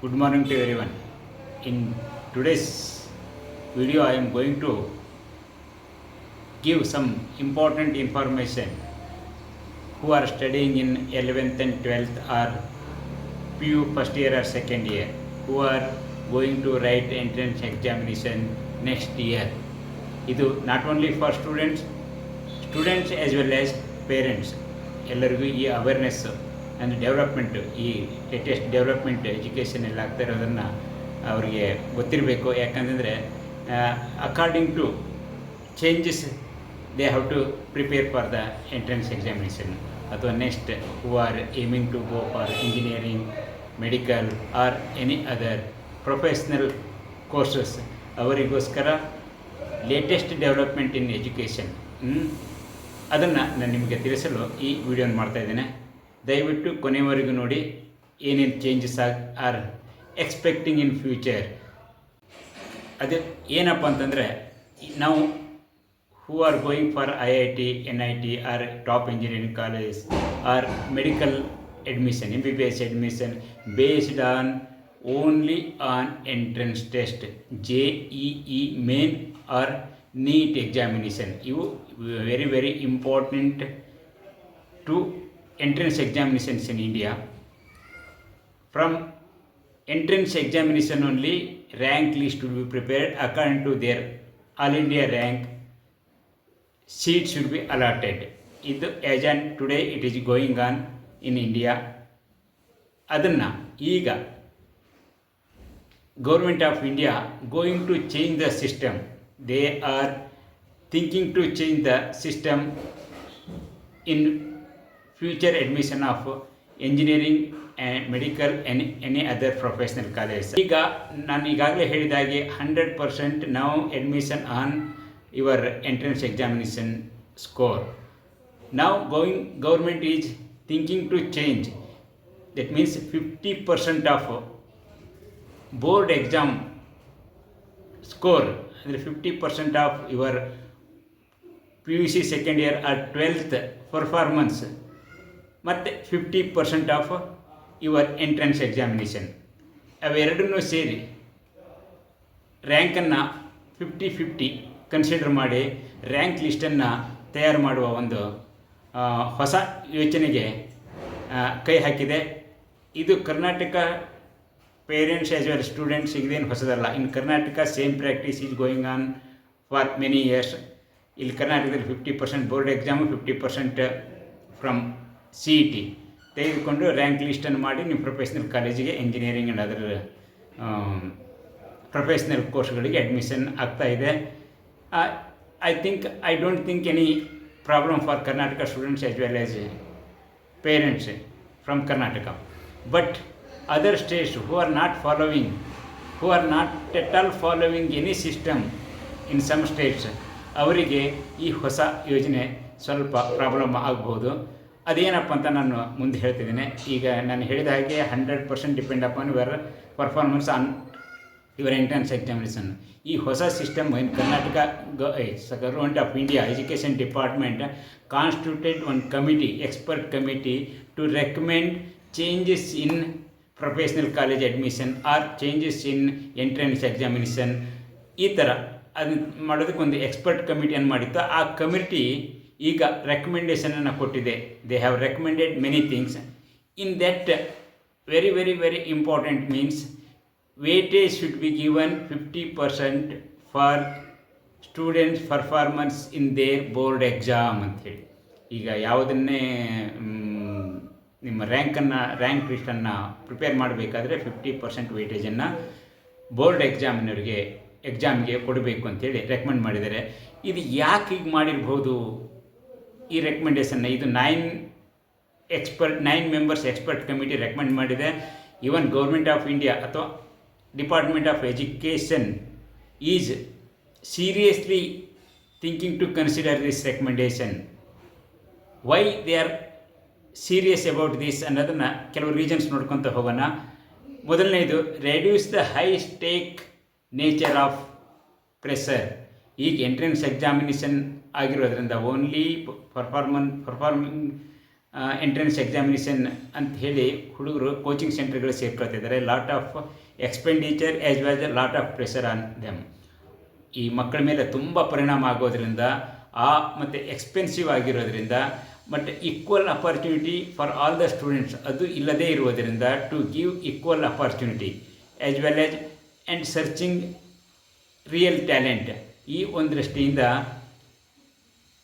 Good morning to everyone. In today's video, I am going to give some important information who are studying in 11th and 12th or PU first year or second year, who are going to write entrance examination next year. ಇದು not only for students as well as parents ಎಲ್ಲರಿಗೂ ಈ awareness ಅಂದರೆ development ಈ latest development education ಎಲ್ಲ ಆಗ್ತಾ ಇರೋದನ್ನು ಅವರಿಗೆ ಗೊತ್ತಿರಬೇಕು. ಯಾಕಂತಂದರೆ according to changes they have to prepare for the entrance examination ಅಥವಾ next who are aiming to go for engineering, medical or any other professional courses ಅವರಿಗೋಸ್ಕರ ಲೇಟೆಸ್ಟ್ ಡೆವಲಪ್ಮೆಂಟ್ ಇನ್ ಎಜುಕೇಷನ್ ಅದನ್ನು ನಾನು ನಿಮಗೆ ತಿಳಿಸಲು ಈ ವಿಡಿಯೋನ ಮಾಡ್ತಾಯಿದ್ದೇನೆ. ದಯವಿಟ್ಟು ಕೊನೆಯವರೆಗೂ ನೋಡಿ ಏನೇನು changes are expecting in future. ಅದು ಏನಪ್ಪ ಅಂತಂದರೆ, ನಾವು who are going for IIT, NIT or top engineering college or medical admission, MBBS admission based on only on entrance test, JEE main or NEET examination. ಇವು very important to entrance examinations in India. From entrance examination only rank list will be prepared according to their all India rank. Seats should be allotted. ಇದು as on today it is going on in India. ಅದನ್ನು ಈಗ government of India going to change the system. They are thinking to change the system in future admission of engineering and medical any other professional college. ಈಗ ನಾನು ಈಗಾಗಲೇ ಹೇಳಿದಾಗೆ 100% ನಾವು admission on your entrance examination score. Now government is thinking to change. That means 50% of board exam score, ಅಂದರೆ 50% of your PUC second year or 12th performance ಮತ್ತು 50% of your entrance examination ಅವೆರಡನ್ನೂ ಸೇರಿ ರ್ಯಾಂಕನ್ನು 50-50 consider ಮಾಡಿ rank ಲಿಸ್ಟನ್ನು ತಯಾರು ಮಾಡುವ ಒಂದು ಹೊಸ ಯೋಚನೆಗೆ ಕೈ ಹಾಕಿದೆ. ಇದು Karnataka parents as well students ಇದೇನು ಹೊಸದಲ್ಲ. In Karnataka same practice is going on for many years. ಇಲ್ಲಿ ಕರ್ನಾಟಕದಲ್ಲಿ 50% ಬೋರ್ಡ್ ಎಕ್ಸಾಮು, 50% ಫ್ರಮ್ CET ತೆಗೆದುಕೊಂಡು ರ್ಯಾಂಕ್ ಲಿಸ್ಟನ್ನು ಮಾಡಿ ನೀವು ಪ್ರೊಫೆಷ್ನಲ್ ಕಾಲೇಜಿಗೆ ಇಂಜಿನಿಯರಿಂಗ್ ಆ್ಯಂಡ್ ಅದರ್ ಪ್ರೊಫೆಷ್ನಲ್ ಕೋರ್ಸ್ಗಳಿಗೆ ಅಡ್ಮಿಷನ್ ಆಗ್ತಾಯಿದೆ. I don't think any problem for Karnataka students as well as parents from Karnataka. But other states who are not at all following any system in some states, ಅವರಿಗೆ ಈ ಹೊಸ ಯೋಜನೆ ಸ್ವಲ್ಪ problem ಆಗ್ಬೋದು. ಅದೇನಪ್ಪ ಅಂತ ನಾನು ಮುಂದೆ ಹೇಳ್ತಿದ್ದೇನೆ. ಈಗ ನಾನು ಹೇಳಿದ ಹಾಗೆ 100% depend upon your performance on your entrance examination. ಈ ಹೊಸ system in Karnataka government of India education department constituted one committee, expert committee to recommend changes in professional college admission or changes in entrance examination. ಈ ಥರ ಅದನ್ನು ಮಾಡೋದಕ್ಕೆ ಒಂದು expert ಕಮಿಟಿಯನ್ನು ಮಾಡಿತ್ತು. ಆ committee ಈಗ ರೆಕಮೆಂಡೇಷನನ್ನು ಕೊಟ್ಟಿದೆ. They have recommended many things. In that very important means weightage should be given 50% for students performance in their board exam ಅಂಥೇಳಿ. ಈಗ ಯಾವುದನ್ನೇ ನಿಮ್ಮ ರ್ಯಾಂಕ್ ಲಿಸ್ಟನ್ನು ಪ್ರಿಪೇರ್ ಮಾಡಬೇಕಾದ್ರೆ 50% ವೇಟೇಜನ್ನು ಬೋರ್ಡ್ ಎಕ್ಸಾಮ್ಗೆ ಕೊಡಬೇಕು ಅಂಥೇಳಿ ರೆಕಮೆಂಡ್ ಮಾಡಿದ್ದಾರೆ. ಇದು ಯಾಕೆ ಈಗ ಮಾಡಿರ್ಬೋದು ಈ ರೆಕಮೆಂಡೇಷನ್ನ? ಇದು 9 ಮೆಂಬರ್ಸ್ ಎಕ್ಸ್ಪರ್ಟ್ ಕಮಿಟಿ ರೆಕಮೆಂಡ್ ಮಾಡಿದೆ. ಈವನ್ ಗೌರ್ಮೆಂಟ್ ಆಫ್ ಇಂಡಿಯಾ ಅಥವಾ Department of Education is seriously thinking to consider this recommendation. Why they are serious about this ಅನ್ನೋದನ್ನು ಕೆಲವು ರೀಸನ್ಸ್ ನೋಡ್ಕೊತ ಹೋಗೋಣ. ಮೊದಲನೇದು, reduce the high stake nature of pressure. ಈಗ entrance examination ಆಗಿರೋದ್ರಿಂದ only performing entrance examination ಅಂತ ಹೇಳಿ ಹುಡುಗರು ಕೋಚಿಂಗ್ ಸೆಂಟರ್ಗಳು ಸೇರ್ಕೊಳ್ತಿದ್ದಾರೆ. Lot of expenditure as well the lot of pressure on them. ಈ ಮಕ್ಕಳ ಮೇಲೆ ತುಂಬ ಪರಿಣಾಮ ಆಗೋದ್ರಿಂದ ಮತ್ತು ಎಕ್ಸ್ಪೆನ್ಸಿವ್ ಆಗಿರೋದ್ರಿಂದ but equal opportunity for all the students ಅದು ಇಲ್ಲದೇ ಇರುವುದರಿಂದ to give equal opportunity as well as and searching real talent, ಈ ಒಂದು ದೃಷ್ಟಿಯಿಂದ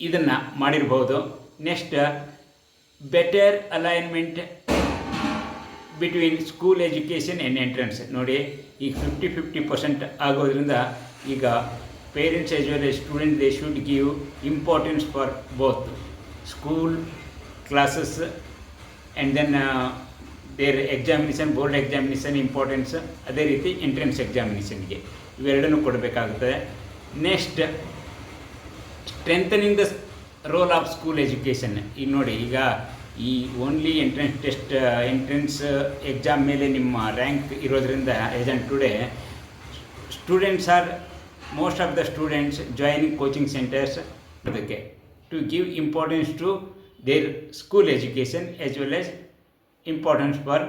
ಇದನ್ನು ಮಾಡಿರ್ಬೋದು. Next, better alignment between school education and entrance. ನೋಡಿ, ಈಗ 50-50% ಆಗೋದ್ರಿಂದ ಈಗ parents as well as student they should give importance for both school classes and then their examination, board examination importance, ಅದೇ ರೀತಿ ಎಂಟ್ರೆನ್ಸ್ ಎಕ್ಸಾಮಿನೇಷನ್ಗೆ ಇವೆರಡನ್ನೂ ಕೊಡಬೇಕಾಗುತ್ತದೆ. Next, strengthening the role of school education. ಈಗ ನೋಡಿ, ಈಗ ಈ only entrance test, entrance exam ಮೇಲೆ ನಿಮ್ಮ ರ್ಯಾಂಕ್ ಇರೋದ್ರಿಂದ as on today students are most of the students joining coaching centres ಅದಕ್ಕೆ to give importance to their school education as well as importance for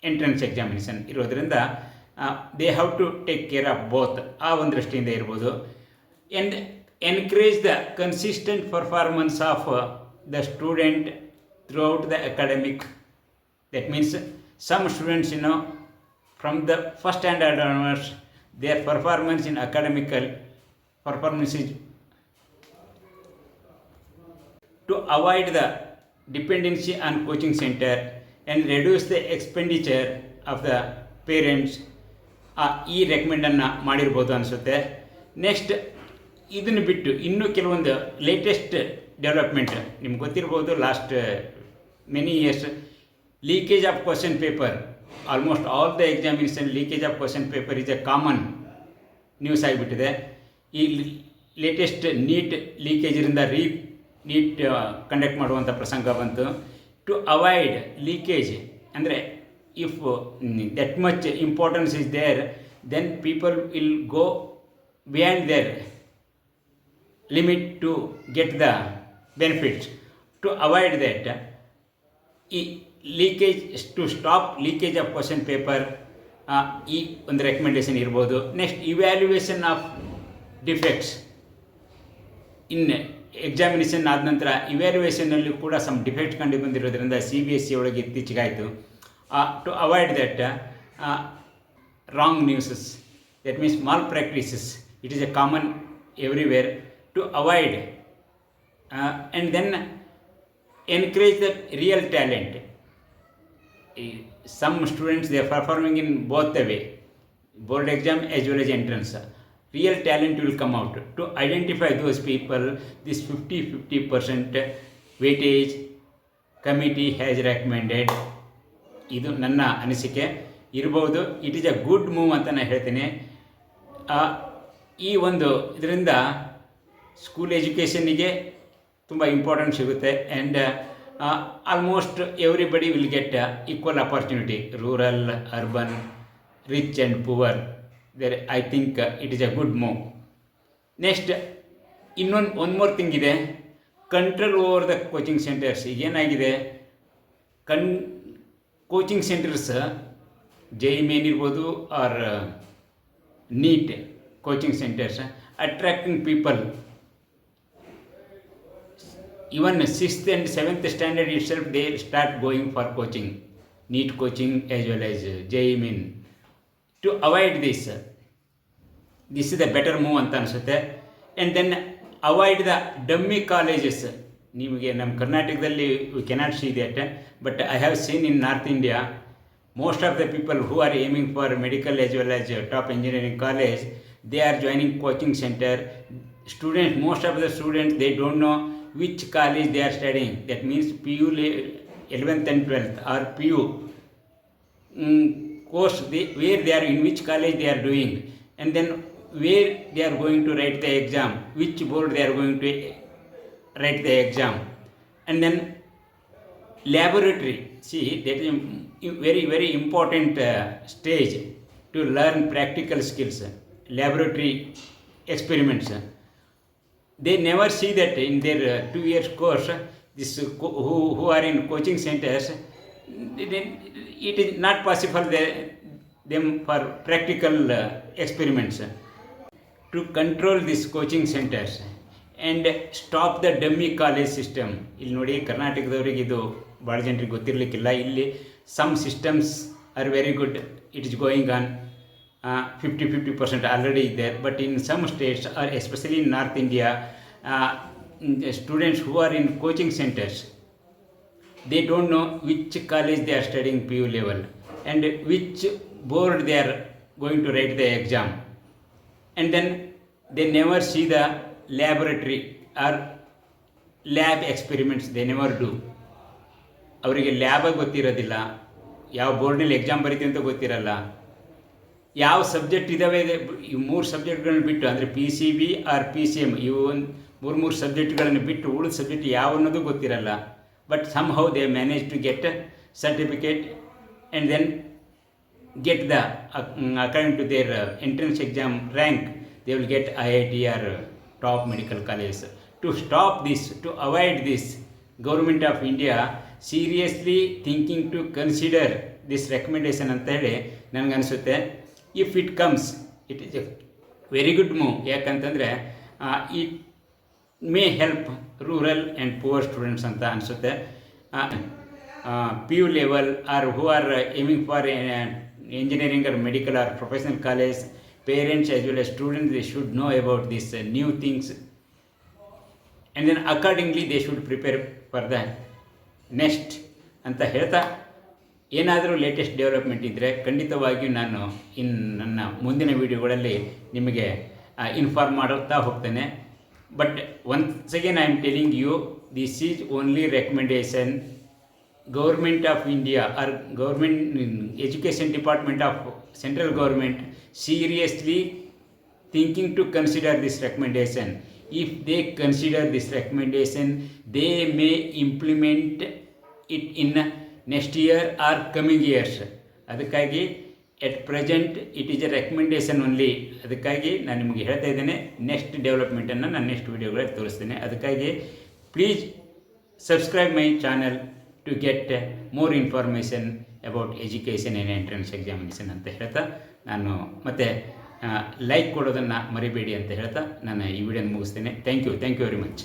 entrance examination ಇರೋದ್ರಿಂದ they have to take care of both, ಆ ಒಂದು ದೃಷ್ಟಿಯಿಂದ ಇರ್ಬೋದು. And encourage the consistent performance of the student throughout the academic. That means some students, from the first standard onwards, their performance in academical performance is to avoid the dependency on coaching center and reduce the expenditure of the parents. ಈ ರೆಕಮೆಂಡನ್ನು ಮಾಡಿರ್ಬೋದು ಅನಿಸುತ್ತೆ. Next, ಇದನ್ನು ಬಿಟ್ಟು ಇನ್ನೂ ಕೆಲವೊಂದು latest development ನಿಮ್ಗೆ ಗೊತ್ತಿರ್ಬೋದು. Last many years leakage of question paper, almost all the examination leakage of question paper is a common news ಆಗಿಬಿಟ್ಟಿದೆ. ಈ ಲೇಟೆಸ್ಟ್ ನೀಟ್ ಲೀಕೇಜಿಂದ ನೀಟ್ ಕಂಡಕ್ಟ್ ಮಾಡುವಂಥ ಪ್ರಸಂಗ ಬಂತು. ಟು ಅವಾಯ್ಡ್ ಲೀಕೇಜ್ ಅಂದರೆ if that much importance is there, then people will go beyond their limit to get the benefits. To avoid that, leakage, to stop leakage of question paper, ಈ ಒಂದು recommendation ಇರ್ಬೋದು. Next, evaluation of defects in examination ಆದ ನಂತರ ಇವ್ಯಾಲ್ಯುಯೇಷನಲ್ಲಿ ಕೂಡ some defect ಕಂಡು ಬಂದಿರೋದ್ರಿಂದ CBSE ಒಳಗೆ ಇತ್ತೀಚೆಗಾಯಿತು. To avoid that wrong newses, that means malpractices, it is a common everywhere. To avoid and then encourage the real talent. Some students, they are performing in both the way, board exam as well as entrance. Real talent will come out. To identify those people, this 50-50% weightage committee has recommended. ಇದು ನನ್ನ ಅನಿಸಿಕೆ ಇರಬಹುದು. It is a good move ಅಂತ ನಾನು ಹೇಳ್ತೀನಿ. ಈ ಒಂದು ಇದರಿಂದ ಸ್ಕೂಲ್ ಎಜುಕೇಷನ್ನಿಗೆ ತುಂಬ ಇಂಪಾರ್ಟೆಂಟ್ ಸಿಗುತ್ತೆ. And almost everybody will get equal opportunity, rural, urban, rich and poor. There I think it is a good move. Next, one more thing ಇದೆ, control over the coaching centres. ಈಗೇನಾಗಿದೆ, coaching centres JEE main ಇರ್ಬೋದು or NEET coaching centres attracting people. Even 6th and 7th standard itself, they start going for coaching, NEET coaching as well as JEE main. To avoid this is the better move ಅಂತ ಅನಿಸುತ್ತೆ. And then avoid the dummy colleges. ನಿಮಗೆ ನಮ್ಮ ಕರ್ನಾಟಕದಲ್ಲಿ we cannot see that, but I have seen in North India most of the people who are aiming for medical as well as top engineering college, they are joining coaching center. Students, most of the students, they don't know which college they are studying. That means PU 11th and 12th or PU course, where they are, in which college they are doing, and then where they are going to write the exam, which board they are going to write the exam. And then laboratory, see, that is very, very important stage to learn practical skills, laboratory experiments. They never see that in their 2 years course. who are in coaching centers, it is not possible them for practical experiments. To control these coaching centers and stop the dummy college system. ಇಲ್ಲಿ ನೋಡಿ, ಕರ್ನಾಟಕದವರಿಗೆ ಇದು ಭಾಳ ಜನರಿಗೆ ಗೊತ್ತಿರಲಿಕ್ಕಿಲ್ಲ. ಇಲ್ಲಿ some systems are very good, it is going on 50% already there, but in some states, or especially in North India, students who are in coaching centers, they don't know which college they are studying PU level and which board they are going to write the exam, and then they never see the laboratory or lab experiments, they never do. ಅವರಿಗೆ lab ಗೊತ್ತಿರೋದಿಲ್ಲ, ಯಾವ ಬೋರ್ಡ್ನಲ್ಲಿ exam ಬರೀತೀವಿ ಅಂತ ಗೊತ್ತಿರಲ್ಲ, ಯಾವ subject ಇದ್ದಾವೆ ಈ 3 ಸಬ್ಜೆಕ್ಟ್ಗಳನ್ನ ಬಿಟ್ಟು, ಅಂದರೆ PCB ಆರ್ PCM, ಇವು 3 ಸಬ್ಜೆಕ್ಟ್ಗಳನ್ನು ಬಿಟ್ಟು ಉಳಿದ ಸಬ್ಜೆಕ್ಟ್ ಯಾವ ಅನ್ನೋದು ಗೊತ್ತಿರಲ್ಲ. But somehow they manage to get certificate and then get the according to their entrance exam rank, they will get IIT or top medical colleges. To stop this, to avoid this, Government of India seriously thinking to consider this recommendation ಅಂತ ಹೇಳಿ ನನಗನ್ನಿಸುತ್ತೆ. If it comes, it is a very good move. ಯಾಕಂತಂದರೆ it may help rural and poor students ಅಂತ ಅನಿಸುತ್ತೆ. PU level or who are aiming for engineering or medical or professional college, parents as well as students, they should know about these new things, and then accordingly they should prepare for the next ಅಂತ ಹೇಳ್ತಾ, ಏನಾದರೂ latest development ಇದ್ದರೆ ಖಂಡಿತವಾಗಿಯೂ ನಾನು ನನ್ನ ಮುಂದಿನ ವೀಡಿಯೋಗಳಲ್ಲಿ ನಿಮಗೆ inform ಮಾಡುತ್ತಾ ಹೋಗ್ತೇನೆ. But once again I am telling you, this is only recommendation. Government of India or government education department of central government seriously thinking to consider this recommendation. If they consider this recommendation, they may implement it in next year or coming years. ಅದಕ್ಕಾಗಿ at present it is a recommendation only. ಅದಕ್ಕಾಗಿ ನಾನು ನಿಮಗೆ ಹೇಳ್ತಾ ಇದ್ದೇನೆ, next ಡೆವಲಪ್ಮೆಂಟನ್ನು ನಾನು next ವೀಡಿಯೋಗಳಲ್ಲಿ ತೋರಿಸ್ತೇನೆ. ಅದಕ್ಕಾಗಿ please subscribe my channel to get more information about education and entrance examination ಅಂತ ಹೇಳ್ತಾ, ನಾನು ಮತ್ತೆ ಲೈಕ್ ಕೊಡೋದನ್ನು ಮರಿಬೇಡಿ ಅಂತ ಹೇಳ್ತಾ ನಾನು ಈ ವಿಡಿಯೋನ ಮುಗಿಸ್ತೇನೆ. Thank you very much.